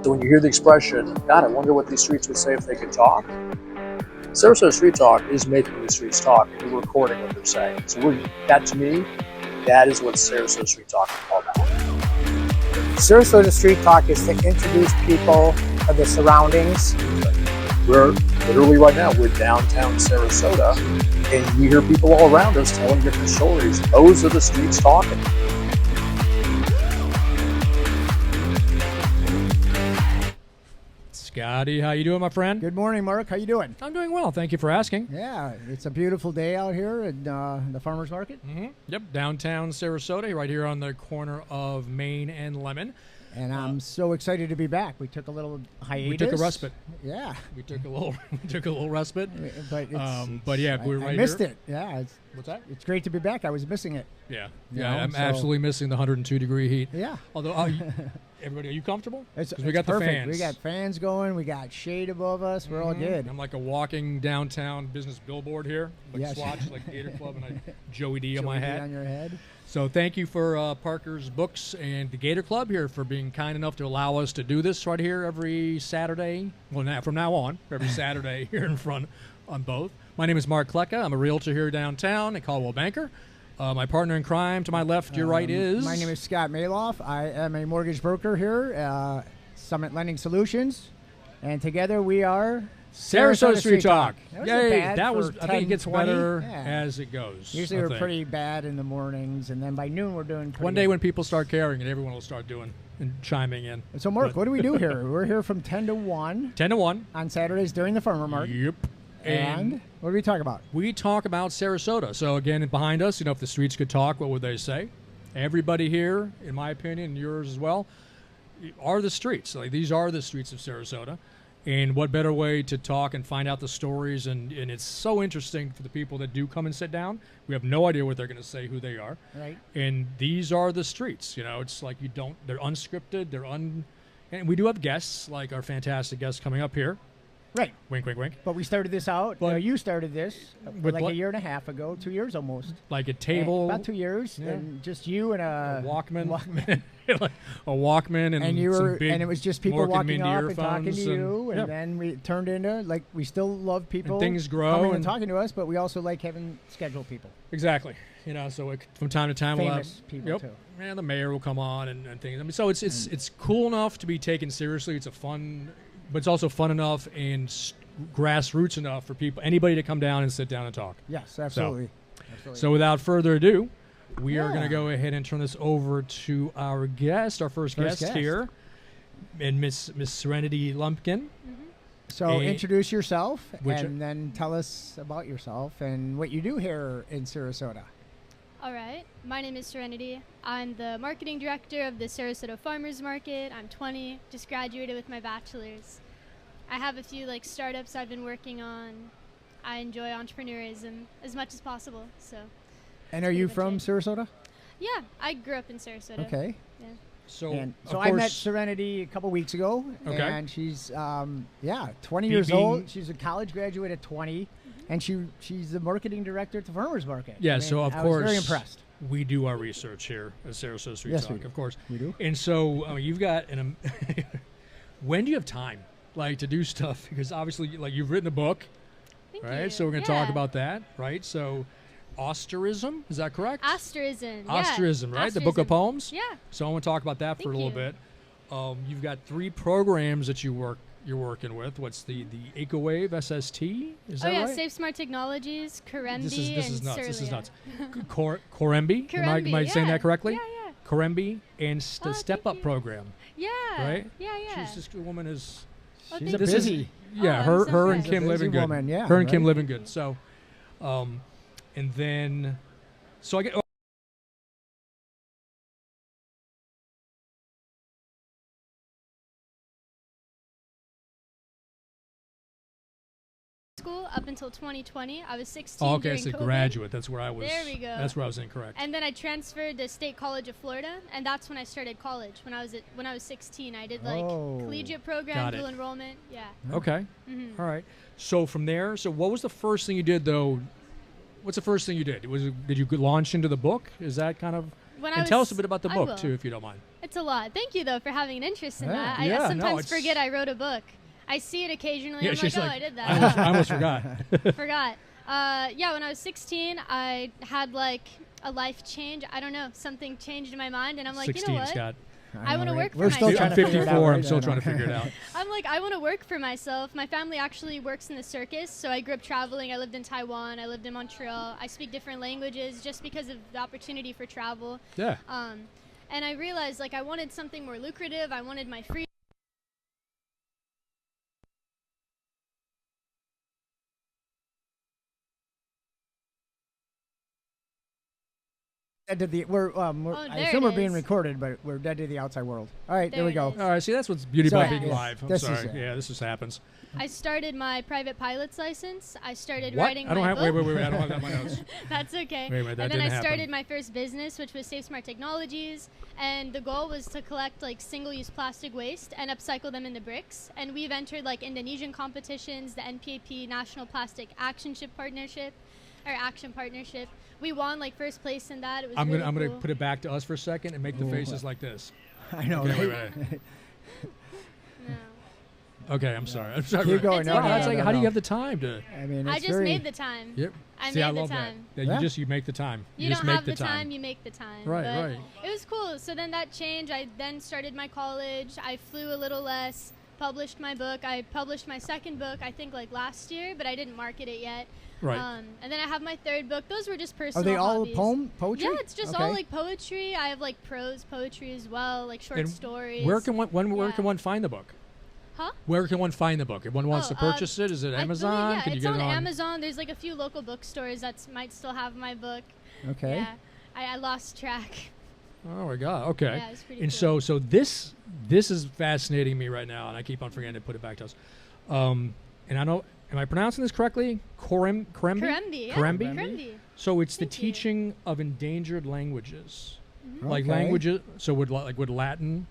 So when you hear the expression, God, I wonder what these streets would say if they could talk, Sarasota Street Talk is making the streets talk, and we're recording what they're saying. So that, to me, that is what Sarasota Street Talk is all about. Sarasota Street Talk is to introduce people of the surroundings. We're literally right now, we're downtown Sarasota, and we hear people all around us telling different stories. Those are the streets talking. Scotty, how you doing, my friend? Good morning, Mark. How you doing? I'm doing well. Thank you for asking. Yeah, it's a beautiful day out here at the farmers market. Mm-hmm. Yep, downtown Sarasota, right here on the corner of Main and Lemon. And I'm so excited to be back. We took a little hiatus. We took a respite. Yeah, we took a little respite. But yeah, we're right I missed here. it. Yeah, What's that? It's great to be back. I was missing it. Yeah, You yeah. know, I'm so- absolutely missing the 102-degree heat. Yeah. Although, everybody, are you comfortable? It's 'Cause we got perfect. the fans. We got fans going. We got shade above us. We're all good. I'm like a walking downtown business billboard here, like Yes. Swatch, like Gator Club, and Joey D on my Joey D hat. on your head. So thank you for Parker's Books and the Gator Club here for being kind enough to allow us to do this right here every Saturday. Well, from now on, every Saturday here in front on both. My name is Mark Klecka. I'm a realtor here downtown, a Caldwell banker. My partner in crime to my left, your right is? My name is Scott Maloff. I am a mortgage broker here, Summit Lending Solutions. And together we are Sarasota Street Talk. That wasn't Yay! bad That for was. I think it gets 10, 20. better Yeah. as it goes. Usually I we're think. pretty bad in the mornings, and then by noon we're doing pretty One day good. when people start caring, and everyone will start doing and chiming in. So, Mark, But- what do we do here? We're here from 10 to 1 10 to 1. on Saturdays during the farmer market. Yep. And what do we talk about? We talk about Sarasota. So again, behind us, if the streets could talk, what would they say? Everybody here, in my opinion, and yours as well, are the streets. Like, these are the streets of Sarasota. And what better way to talk and find out the stories? And it's so interesting for the people that do come and sit down. We have no idea what they're going to say, who they are. Right. And these are the streets. It's like they're unscripted. And we do have guests, like our fantastic guests coming up here. Right. Wink, wink, wink. But we started this out. But- you started this With like what? a year and a half ago, 2 years almost. Like a table. About 2 years. Yeah. And just you and a Walkman. Walkman. Like a Walkman and you some were, big and it was just people Morgan walking Mindy up and talking to earphones you, and yep. then we turned into we still love people. And things grow coming and and- talking to us, but we also like having scheduled people. Exactly. So from time to time Famous we'll have people too. And the mayor will come on and things. I mean, so it's cool enough to be taken seriously. It's fun, but it's also fun enough and grassroots enough for anybody to come down and sit down and talk. Yes, absolutely. So without further ado, we are Yeah. going to go ahead and turn this over to our guest, our first guest here, and Miss Serenity Lumpkin. So introduce yourself Which- and then tell us about yourself and what you do here in Sarasota. All right. My name is Serenity. I'm the marketing director of the Sarasota Farmers Market. I'm 20, just graduated with my bachelor's. I have a few startups I've been working on. I enjoy entrepreneurism as much as possible. So, And are you from Sarasota? yeah, I grew up in Sarasota. Okay. Yeah. So, And of so I met course- Serenity a couple weeks ago, Okay. and she's 20 years being- old. She's a college graduate at 20, and she's the marketing director at the farmers market. Yeah, I so mean, of I course, was very impressed. we do our research here at Sarasota Street Yes, Talk, we do. of course. We do. And so you've got when do you have time, to do stuff? Because obviously, you've written a book, Thank right? you. So we're going to talk Yeah. about that, right? So, Osterism, is that correct? Asterism. Osterism, yeah. right? The book of Asterism. poems. Yeah. So I want to talk about that for a Thank little you. bit. You've got 3 programs that you're working with. What's the EcoWave SST? Is that right? Safe Smart Technologies, Corembi, This is and nuts. This is Cerealia. nuts. Corembi. Am I saying that correctly? Yeah, yeah. Corembi and the Oh, Step thank Up you. program, Yeah. right? Yeah, yeah. She's just a woman is. Oh, She's thank a you. This is- busy. Yeah, I'm her so her and glad. Kim She's a living busy good. woman, yeah, her and Kim right? living good. So, and then, so I get. School up until 2020. I was 16 Oh, okay, I during said COVID. graduate. That's where I was. There we go. That's where I was incorrect. And then I transferred to State College of Florida, and that's when I started college. When I was 16, I did Oh. collegiate program, Got it. dual enrollment. Yeah. Okay. Mhm. All right. So from there, what was the first thing you did though? What's the first thing you did? Did you launch into the book? Is that kind of? When And I tell was- us a bit about the I book will. too, if you don't mind. It's It's a lot. Thank you, though, for having an interest in Yeah. that. Yeah, I no, sometimes it's- forget I wrote a book. I see it occasionally. Yeah, I'm she's like, oh, like, I did I almost, that. I almost forgot. Forgot. Yeah, when I was 16, I had like a life change. I don't know. Something changed in my mind, and I'm like, 16, you know what? Scott. I wanna know, work for We're still myself. trying I'm to figure it out. 54. right? I'm still I trying know. to figure it out. I'm like, I want to work for myself. My family actually works in the circus, so I grew up traveling. I lived in Taiwan. I lived in Montreal. I speak different languages just because of the opportunity for travel. Yeah. And I realized like I wanted something more lucrative. I wanted my freedom. Dead to the, I there assume it we're being is. recorded, but we're dead to the outside world. All right, there we There go. it is. All right. See, that's what's beauty about Sorry. being Yeah. live. I'm This is sorry. it. Yeah, this just happens. I started my private pilot's license. I started What? writing I don't my have. book. Wait. I don't have that in my notes. That's okay. Wait, that and then I didn't started happen. my first business, which was Safe Smart Technologies, and the goal was to collect like single-use plastic waste and upcycle them into bricks. And we've entered like Indonesian competitions, the NPAP National Plastic Action Partnership. We won like first place in that. It was I'm really gonna cool. put it back to us for a second and make the Ooh. faces like this. I know. Okay, right? wait. No. Okay, I'm sorry. I'm sorry. Keep going. It's No, okay. no, It's no, like, no, how do you no. have the time to? I mean, I it's just very, made the time. Yep. I See, I made the love time. that. Yeah. You make the time. You just don't make have the time. time, you make the time. Right, but right. It was cool. So then that changed. I then started my college. I flew a little less, published my book. I published my second book, I think, like last year, but I didn't market it yet. Right. And then I have my third book. Those were just Are personal they all hobbies. poetry? Yeah, it's just Okay. all like poetry. I have like prose poetry as well, like short And stories. Where can one where Yeah. can one find the book? Huh? Where can one find the book? If one wants Oh, to purchase it, is it I Amazon? believe, yeah, Can you it's get on it on Amazon. There's like a few local bookstores that might still have my book. Okay. Yeah, I lost track. Oh my God. Okay. Yeah, it's pretty And cool. so this is fascinating me right now, and I keep on forgetting to put it back to us. And I know, am I pronouncing this correctly? Krembi? Krembi, yeah. Krembi? Krembi. So it's the Thank you. teaching of endangered languages, Mm-hmm. like Okay. languages. So would Latin?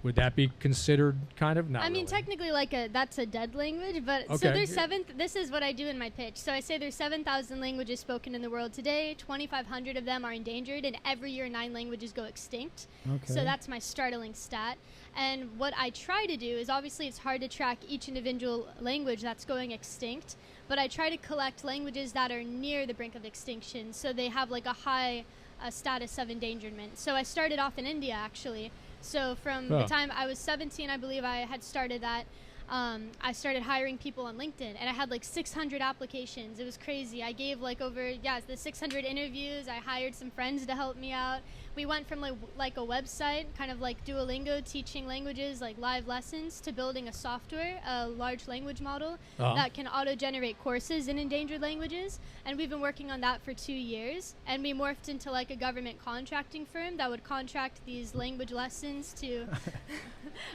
Would that be considered kind of? Not I mean, really. technically, that's a dead language, but so Okay. there's this is what I do in my pitch. So I say there's 7,000 languages spoken in the world today. 2,500 of them are endangered, and every year 9 languages go extinct. Okay. So that's my startling stat. And what I try to do is obviously it's hard to track each individual language that's going extinct, but I try to collect languages that are near the brink of extinction, so they have like a high status of endangerment. So I started off in India actually. So from Oh. the time I was 17, I believe I had started that. I started hiring people on LinkedIn, and I had like 600 applications. It was crazy. I gave like the 600 interviews. I hired some friends to help me out. We went from like a website, kind of like Duolingo, teaching languages, like live lessons, to building a software, a large language model Uh-huh. that can auto-generate courses in endangered languages. And we've been working on that for 2 years. And we morphed into like a government contracting firm that would contract these language lessons to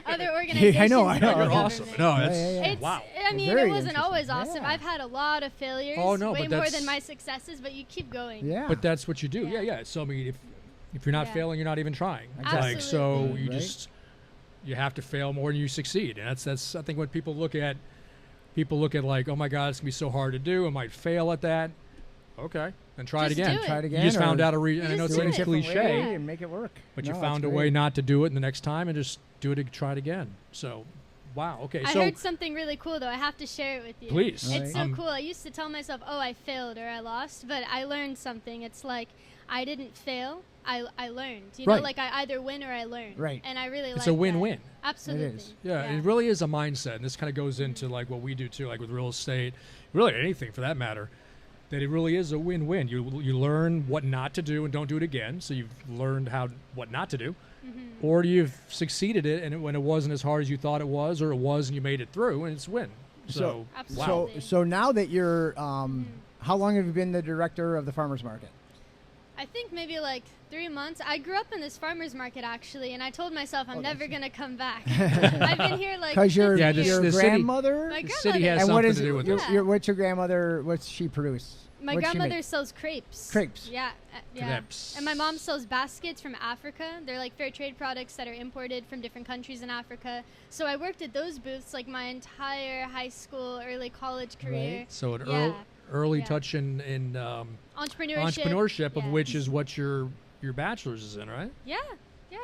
other organizations. I know. in the You're Yeah. awesome. government. No, Yeah, that's yeah, yeah. It's, wow. I mean, Very it wasn't always interesting. awesome. Yeah. I've had a lot of failures, Oh, no, way but more that's- than my successes, but you keep going. Yeah. But that's what you do. Yeah, Yeah. yeah. So I mean, if you're not Yeah. failing, you're not even trying. Exactly. Like so, Absolutely. you Right. just you have to fail more than you succeed. And that's I think when people look at like, oh my God, it's gonna be so hard to do. I might fail at that. Okay, then try it Just again. do it. Try it again. You just found or out a reason. And I know it just do seems it. different cliche, way and make it work. but No, you it's found a great. way not to do it the next time and just do it. Try it again. So, wow. Okay, I so heard something really cool, though. I have to share it with you. please. All It's right. so cool. I used to tell myself, oh, I failed or I lost, but I learned something. It's like I didn't fail. I learned. You Right. know, like I either win or I learn. Right. And I really It's like a win-win. that. Absolutely. is. Yeah, it really is a mindset, and this kind of goes into like what we do too, like with real estate, really anything for that matter. That it really is a win-win. You learn what not to do and don't do it again, so you've learned what not to do, or you've succeeded it and when it wasn't as hard as you thought it was, or it was and you made it through, and it's a win. So, Absolutely. wow. So now that you're, how long have you been the director of the farmers market? I think maybe like 3 months. I grew up in this farmer's market actually, and I told myself I'm never going to come back. I've been here like Because your 50 Yeah, years. your the city- grandmother. My The city grandmother. has and what something is to do with your, it. Yeah. your, what's your grandmother? What's she produce? My What's she grandmother make? sells crepes. Crepes. Yeah, yeah. Crepes. And my mom sells baskets from Africa. They're like fair trade products that are imported from different countries in Africa. So I worked at those booths like my entire high school, early college career. Right. So an Yeah. early Yeah. touch in Entrepreneurship. entrepreneurship, of Yeah. which is what your bachelor's is in, right? Yeah. Yeah,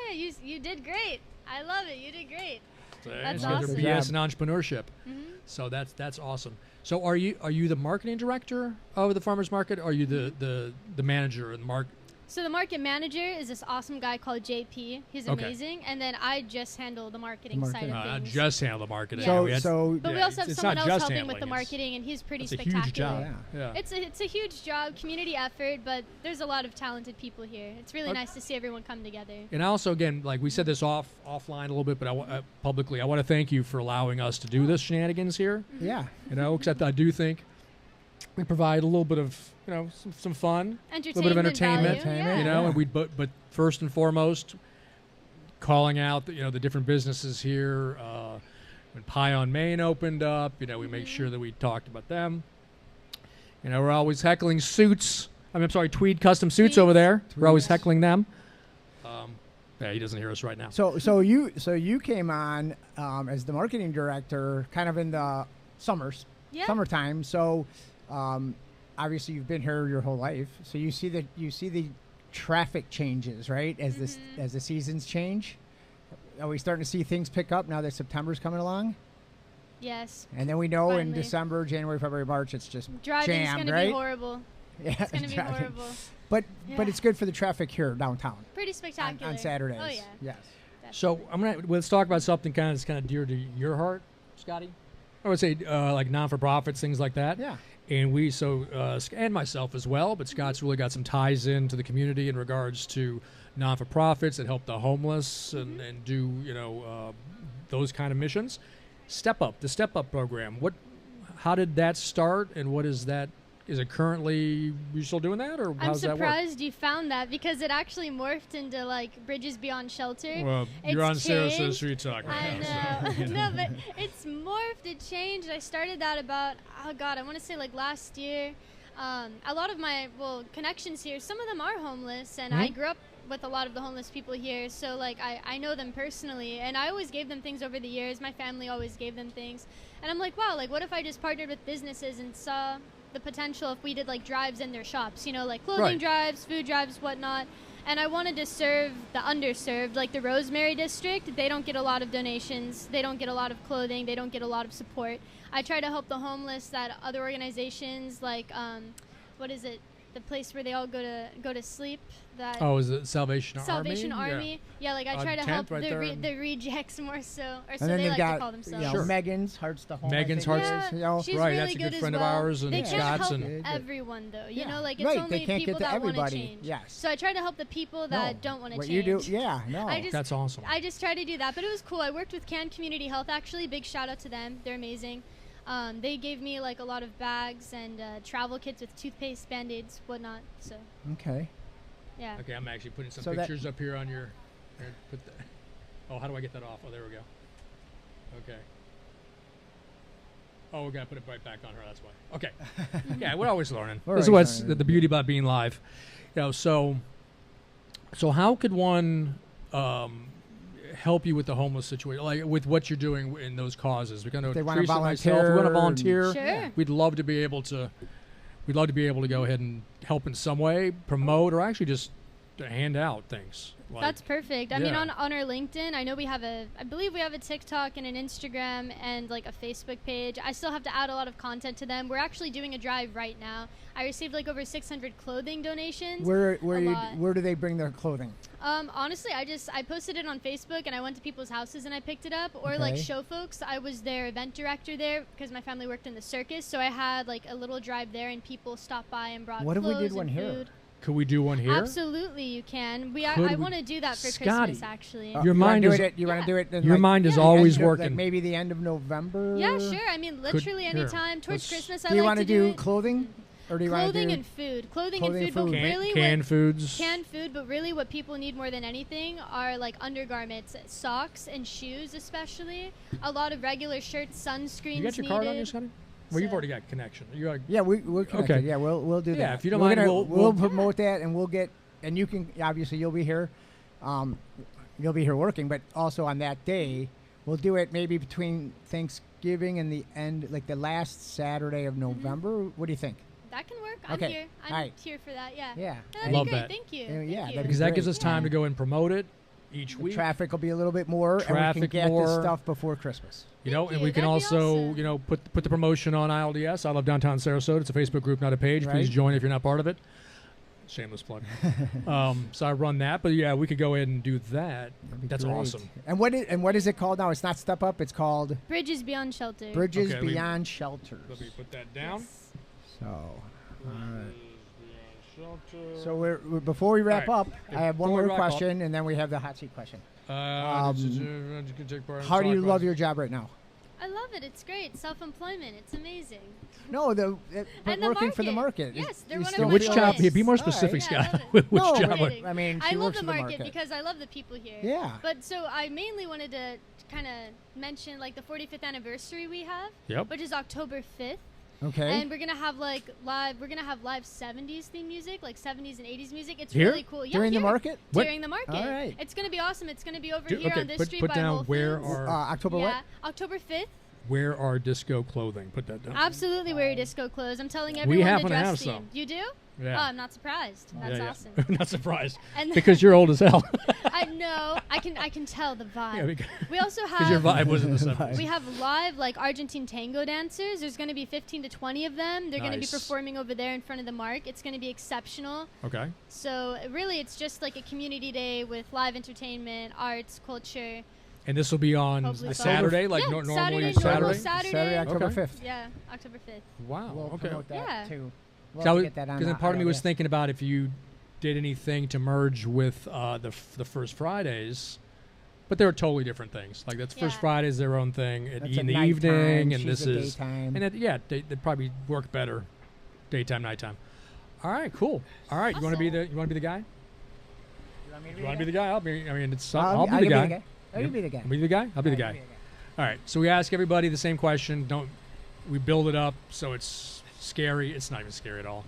you did great. I love it. You did great. That's So awesome. PS and entrepreneurship. Mm-hmm. So that's awesome. So are you the marketing director of the farmers market? Or are you the manager and So the market manager is this awesome guy called JP. He's Okay. amazing. And then I just handle the marketing side of I things. just handle the marketing. So, Yeah, so But we also have it's someone not else just helping with the handling, it's- marketing, and he's pretty it's a spectacular. huge job. Yeah. Yeah. It's a huge job, community effort, but there's a lot of talented people here. It's really nice to see everyone come together. And I also, again, like we said this offline a little bit, but publicly, I want to thank you for allowing us to do this shenanigans here. yeah. You know, except I do think we provide a little bit of, you know, some fun, a little bit of entertainment, value, Entertainment, you yeah. know, Yeah. and but first and foremost, calling out the different businesses here. When Pie on Main opened up, you know, we make sure that we talked about them. You know, we're always heckling suits. I'm sorry, Tweed Custom Suits over there. We're always heckling them. Yeah, he doesn't hear us right now. So you came on as the marketing director, kind of in the Yeah. summertime. So obviously you've been here your whole life, so you see the traffic changes, right? As as the seasons change. Are we starting to see things pick up now that September's coming along? Yes. And then we know in Finally. December, January, February, March, it's just Driving's jammed, going to right? be horrible. Yeah, It's going to be driving. horrible. But Yeah. it's good for the traffic here downtown Pretty spectacular. on Saturdays. Oh, yeah. Yes. So let's talk about something that's kind of dear to your heart, Scotty. I would say like non-for-profits, things like that. Yeah. And and myself as well, but Scott's really got some ties into the community in regards to non-for-profits that help the homeless and do, those kind of missions. The Step Up program. How did that start, and what is that? Is it currently, you still doing that, or I'm how's that work? surprised you found that because it actually morphed into like Bridges Beyond Shelter. Well, It's you're on Sarasota changed. Street Talk right I now. know. No, but it's morphed. It changed. I started that about, I want to say like last year. A lot of my, connections here, some of them are homeless, and I grew up with a lot of the homeless people here, so like I know them personally, and I always gave them things over the years. My family always gave them things, and I'm like, wow, like what if I just partnered with businesses and saw the potential if we did like drives in their shops, like clothing Right. drives, food drives, whatnot. And I wanted to serve the underserved, like the Rosemary district. They don't get a lot of donations. They don't get a lot of clothing. They don't get a lot of support. I try to help the homeless that other organizations like, what is it? The place where they all go to sleep. That Oh, is it Salvation Army? Salvation Army. Yeah, like I try to tent help right the there. the rejects more so, or And so then they they've like got to call themselves. Sure. Megan's Hearts to Home. I Megan's think it Hearts- is, you know. She's Right, really that's a good as friend of well. ours and they can't Scott's help and- everyone though. You Yeah. know, like it's Right, only they can't people get to that want to everybody. change. Yes. So I try to help the people that No, don't want to what change. you do, yeah, no. I just- That's awesome. I just try to do that, but it was cool. I worked with Can Community Health actually. Big shout out to them. They're amazing. They gave me like a lot of bags and travel kits with toothpaste, Band-Aids, whatnot. So Okay. yeah. Okay, I'm actually putting some So that- pictures up here on your. Here, oh, how do I get that off? Oh, there we go. Okay. Oh, we gotta put it right back on her. That's why. Okay. Yeah, we're always learning. We're This is always what's learning. the beauty about being live. So how could one help you with the homeless situation, like with what you're doing in those causes? We're gonna They wanna Teresa and myself, we want to volunteer volunteer. Sure. We'd love to be able to. We'd love to be able to go ahead and help in some way, promote, or actually just to hand out things. Like, That's perfect. I mean, yeah. on our LinkedIn, I know I believe we have a TikTok and an Instagram and like a Facebook page. I still have to add a lot of content to them. We're actually doing a drive right now. I received like over 600 clothing donations. Where A lot. where do they bring their clothing? Honestly, I posted it on Facebook and I went to people's houses and I picked it up. Or like Okay. show folks, I was their event director there because my family worked in the circus. So I had like a little drive there and people stopped by and brought What if we clothes did one and here? food. Could we do one here? Absolutely, you can. Could I we- want to do that for Scotty. Christmas, actually. Your You wanna mind do is- it. You want Yeah. to do it. In Your like mind is the always end of, working. Like maybe the end of November. Yeah, sure. I mean, literally here, anytime towards let's- Christmas. I Do you like want to to do it. clothing, or do you want to Clothing do? and food. Clothing Clothing and and food, but food. really Canned foods. canned food, but really what people need more than anything are like undergarments, socks and shoes especially. A lot of regular shirts, sunscreens You got your needed. card on you, Scotty? Well, you've So- already got connection. You got. Yeah, we're connected. Okay. Yeah, we'll do that. Yeah, if you don't We're mind, gonna- we'll- we'll promote that, and we'll get. And you can obviously you'll be here. You'll be here working, but also on that day, we'll do it maybe between Thanksgiving and the end, like the last Saturday of November. What do you think? That can work. I'm Okay. here. I'm Alright. here for that. Yeah. Yeah. That'd Love be great. that. Thank you. Yeah, Thank that'd you. be Because that gives great. us time to go and promote it each The week. traffic will be a little bit more, and we Traffic can get more. this stuff before Christmas. You know, Thank and you. we can That'd be also, awesome. you know, put the promotion on ILDS. I Love Downtown Sarasota. It's a Facebook group, not a page. Please Right. join if you're not part of it. Shameless plug. So I run that, but yeah, we could go ahead and do that. That'd be That's great. awesome. And what is it called now? It's not Step Up. It's called Bridges Beyond Shelter. Bridges Okay, Beyond Shelters. Let me put that down. Yes. So we're before we wrap All up, right. I have one Before we more wrap up. question, and then we have the hot seat question. How How do you love your job right now? I love it. It's great. Self-employment. It's amazing. No, but And the working for the market. Yes, they're You one of still my Which feel job? clients. Be more All specific, right. Yeah, I Scott. love Which No, job? but- Kidding. I mean, I she love works the for the market market. because I love the people here. Yeah. But so I mainly wanted to kind of mention like the 45th anniversary we have, Yep. which is October 5th. Okay. And we're gonna have like live. We're gonna have live 70s theme music, like 70s and 80s music. It's Here? really cool. Yeah, During the here. market? What? During the market. All right. It's gonna be awesome. It's gonna be over Do- here okay, on this put- street put by down Whole where Foods. are- October Yeah, what? October 5th. Where are disco clothing? Put that down. Absolutely wear your disco clothes. I'm telling We everyone happen to to dress have theme. some. You do? Yeah. Oh, I'm not surprised. That's Yeah, awesome. Not surprised. And Because you're old as hell. I know. I can tell the vibe. Yeah, because we also your have vibe was in the 70s. we have live like Argentine tango dancers. There's going to be 15 to 20 of them. They're going to be Nice. performing over there in front of the mark. It's going to be exceptional. Okay. So really, it's just like a community day with live entertainment, arts, culture. And this will be on Hopefully a fun. Saturday, like Yeah, normally Saturday, Saturday? normal Saturday. Saturday, October Okay. 5th. Yeah, October 5th. Wow. We'll okay. promote that Yeah. too. We'll Because have to get that on then part of me was ILDS. thinking about if you did anything to merge with the first Fridays, but they're totally different things. Like that's First Yeah. Friday's their own thing That's in a the nighttime, evening, and she's this a is daytime. and they'd probably work better daytime, nighttime. All right, cool. All right, you want to be the guy? You want to be the guy? I'll be. I mean, I'll be the guy. I'll be the guy. I'll be the guy. I'll be the I'll guy. All right. So we ask everybody the same question. We build it up so it's scary? It's not even scary at all.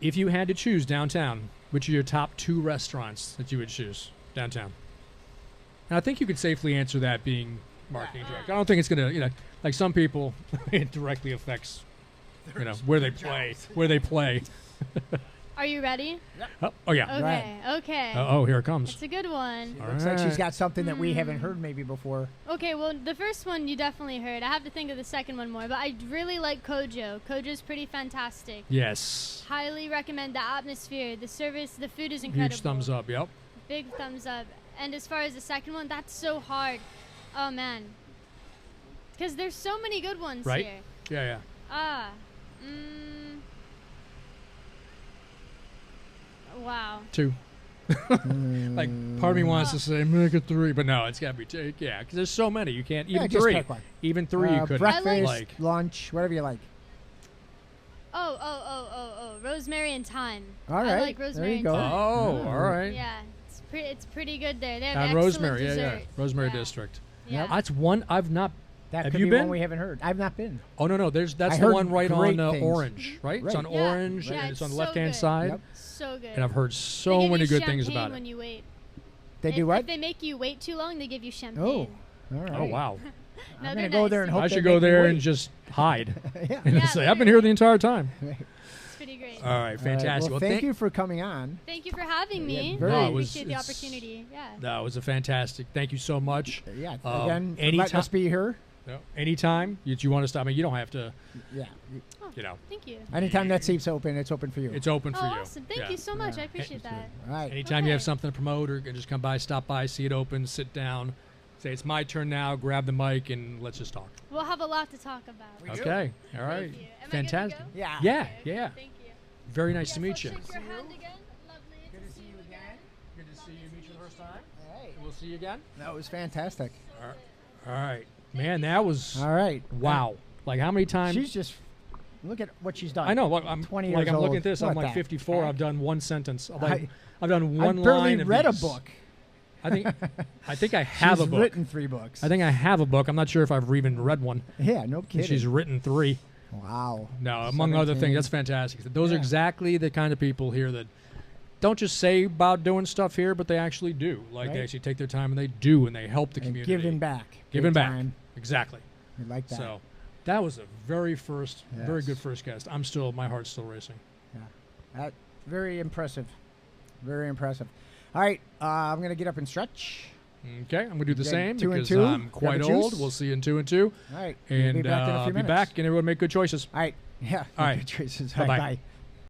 If you had to choose downtown, which are your top 2 restaurants that you would choose downtown? And I think you could safely answer that being marketing director. I don't think it's gonna, like some people, it directly affects, where they play. Are you ready? Oh yeah. Okay. Okay. Oh, here it comes. It's a good one. All Looks like she's right. got something that we haven't heard maybe before. Okay, well, the first one you definitely heard. I have to think of the second one more, but I really like Kojo. Kojo's pretty fantastic. Yes. Highly recommend the atmosphere, the service, the food is incredible. Huge thumbs up. Yep. Big thumbs up. And as far as the second one, that's so hard. Oh man, because there's so many good ones Right. here. Yeah. Ah. Wow. 2. Like part of me wants to say make it 3, but no, it's got to be 2. Yeah, because there's so many. You can't even just 3. pick one. Even 3 you could Breakfast, like. lunch, whatever you like. Oh. Rosemary and Thyme. All I right, like there Rosemary you and go. Thyme. Oh, all right. Yeah, it's pretty good there. They have On excellent Rosemary, yeah. dessert. Rosemary Yeah. District. Yeah. That's one I've not. That Have could you be been? one we haven't heard. I've not been. Oh no, that's I the heard one right great on things. Orange, right? It's Right. on Yeah, Orange, yeah, and it's on the so left hand good. side. Yep. So good. And I've heard They so give many you good things champagne about when it. you wait. They If- do what? If they make you wait too long, they give you champagne. Oh, all right. Oh wow! No, I'm they're gonna go nice. there and hope I they should make go me there wait. and just hide Yeah. and Yeah, say I've been here the entire time. It's pretty great. All right, All right, fantastic. Well, thank you for coming on. Thank you for having me. Yeah, very- I No, it was- appreciate the it's- opportunity. Yeah. That was a fantastic. Thank you so much. Yeah. Um, Again, anytime- letting us be here. No, anytime you want to stop, I mean, you don't have to. Yeah. Thank you. Anytime that seat's open, it's open for you. It's open for Oh, you. awesome. Thank Yeah. you so much. Yeah. I appreciate that. All right. Anytime you have Okay. something to promote or just come by, stop by, see it open, sit down, say it's my turn now, grab the mic, and let's just talk. We'll have a lot to talk about. Okay. All right. Thank you. Am Fantastic. I good to go? Yeah. Yeah. Okay, Yeah. Thank you. Very nice to Yes, meet you. I'll shake your hand again. Lovely to see you again. Good to see you. Meet you the first time. All right. We'll see you again. That was fantastic. All right. Man, that was All right. wow. Like how many times? She's just look at what she's done. I know. Like, I'm 20 like years I'm looking old. at this. I'm What like the 54. heck? I've done one sentence. I- I've done one I've barely line of read these. a book. I think I have She's a book. written 3 books. I think I have a book. I'm not sure if I've even read one. Yeah, no And kidding. she's written 3. Wow. No, among other 17. things. That's fantastic. Those are Yeah. exactly the kind of people here that don't just say about doing stuff here, but they actually do. Like they Right. actually take their time and they do, and they help the And community. giving back. Giving Big back. time. Exactly. We like that. So that was a very Yes. good first guest. My heart's still racing. That very impressive. Very impressive. All right, I'm gonna get up and stretch. Okay, I'm gonna do the Then same 2 and because 2. I'm quite Grab a old. juice. We'll see you in 2 and 2. All right, And we'll be back in a few be minutes. back, and everyone make good choices. All right, yeah. All right. Good choices. Bye-bye. Bye.